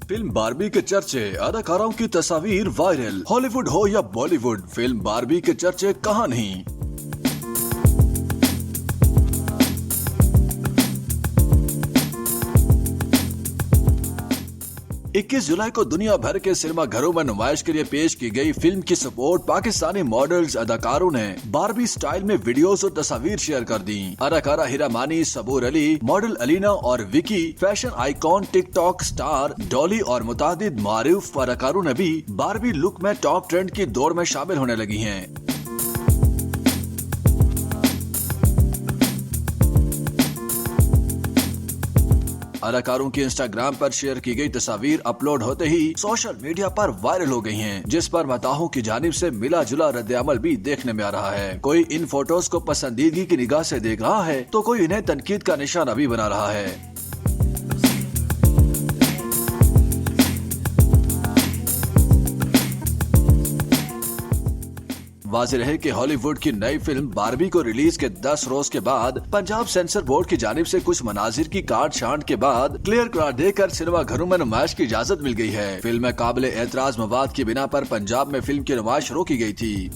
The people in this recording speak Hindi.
फिल्म बार्बी के चर्चे, अदाकारों की तस्वीर वायरल। हॉलीवुड हो या बॉलीवुड, फिल्म बार्बी के चर्चे कहां नहीं। 21 जुलाई को दुनिया भर के सिनेमा घरों में नुमाइश के लिए पेश की गई फिल्म की सपोर्ट पाकिस्तानी मॉडल्स अदाकारों ने बार्बी स्टाइल में वीडियोस और तस्वीर शेयर कर दी। अदाकारा हीरा मानी, सबूर अली, मॉडल अलीना और Vicky, fashion icon, TikTok star Dolly और मुतादिद मारूफ अदाकारों ने भी बार्बी लुक में टॉप ट्रेंड की दौड़ में शामिल होने लगी हैं। अदाकारों की इंस्टाग्राम पर शेयर की गई तस्वीर अपलोड होते ही सोशल मीडिया पर वायरल हो गई हैं, जिस पर मताहों की जानिब से मिला जुला रद्द-ए-अमल भी देखने में आ रहा है। कोई इन फोटोज को पसंदीदगी की निगाह से देख रहा है तो कोई इन्हें तनकीद का निशाना भी बना रहा है। वाज़ेह रहे कि हॉलीवुड की नई फिल्म बार्बी को रिलीज के 10 रोज के बाद पंजाब सेंसर बोर्ड की जानिब से कुछ मनाजिर की काट छांट के बाद क्लियर करार देकर सिनेमा घरों में नुमाइश की इजाजत मिल गई है। फिल्म में काबिल एतराज मवाद की बिना पर पंजाब में फिल्म की नुमाइश रोकी गई थी।